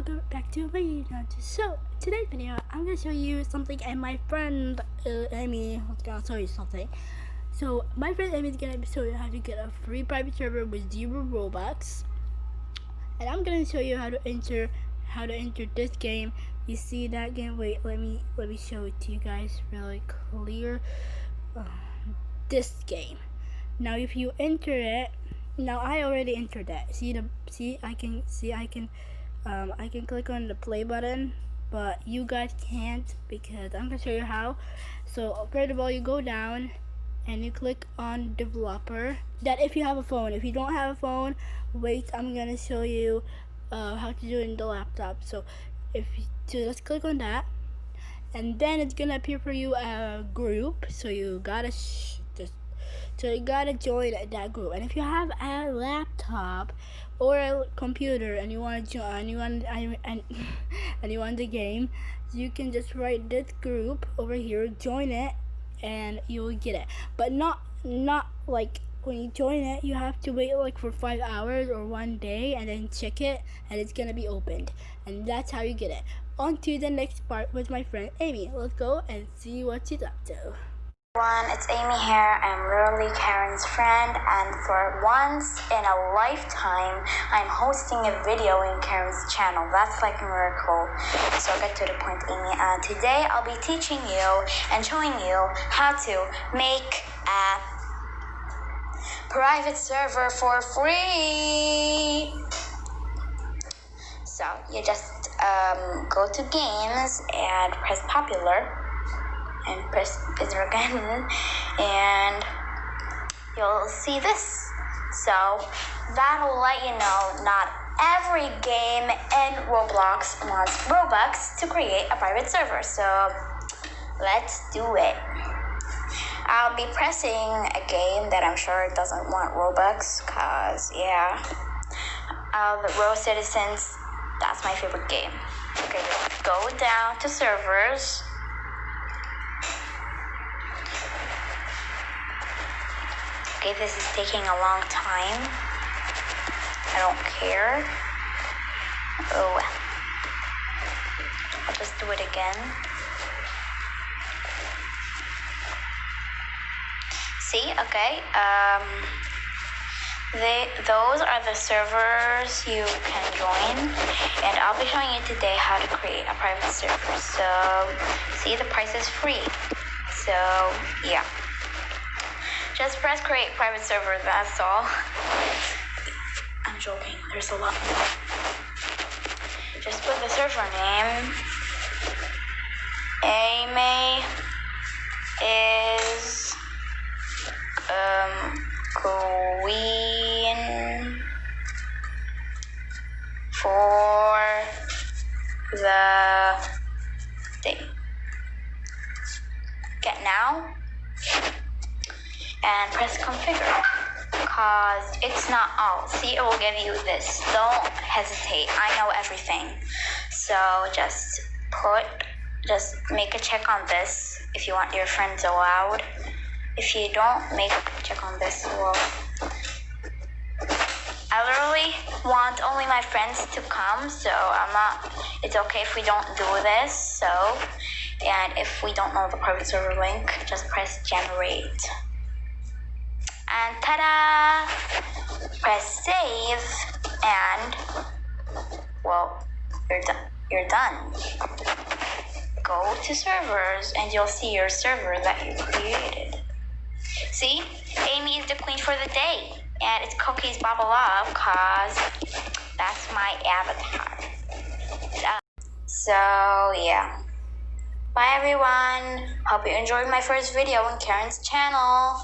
welcome back to my channel. So today's video, I'm gonna show you something, and my friend Amy is gonna show you something. So my friend Amy is gonna show you how to get a free private server with 0 Robux, and I'm gonna show you how to enter this game. You see that game? Wait, let me show it to you guys really clear. This game. Now, if you enter it. Now I already entered that. I can click on the play button, but you guys can't because I'm gonna show you how. So first of all, you go down and you click on developer. That if you have a phone. If you don't have a phone, wait, I'm gonna show you how to do it in the laptop. So let's click on that, and then it's gonna appear for you a group. So you gotta join that group. And if you have a laptop or a computer and you want to join, and you want the game, you can just write this group over here, join it, and you will get it. But not like when you join it, you have to wait like for 5 hours or 1 day, and then check it, and it's gonna be opened. And that's how you get it. On to the next part with my friend Amy. Let's go and see what she's up to. Everyone, it's Amy here. I'm literally Karen's friend, and for once in a lifetime, I'm hosting a video in Karen's channel. That's like a miracle. So I'll get to the point, Amy. Today I'll be teaching you and showing you how to make a private server for free. So you just go to games and press popular. And press enter again, and you'll see this. So that'll let you know not every game in Roblox wants Robux to create a private server. So let's do it. I'll be pressing a game that I'm sure doesn't want Robux, cause yeah, the Row Citizens, that's my favorite game. Okay, go down to servers. Okay, this is taking a long time. I don't care. Oh, I'll just do it again. See, okay. Those are the servers you can join, and I'll be showing you today how to create a private server. So, see, the price is free. So, yeah. Just press create private server, that's all. I'm joking, there's a lot more. Just put the server name. Amy is queen for the thing. Get now. And press configure, cause it's not all. See, it will give you this. Don't hesitate. I know everything. So just make a check on this if you want your friends allowed. If you don't, make a check on this. Well, I literally want only my friends to come, so it's okay if we don't do this. So, and if we don't know the private server link, just press generate. And ta-da! Press save, and well, you're done. Go to servers, and you'll see your server that you created. See, Amy is the queen for the day, and it's cookies bubble up, cause that's my avatar. So yeah. Bye everyone. Hope you enjoyed my first video on Karen's channel.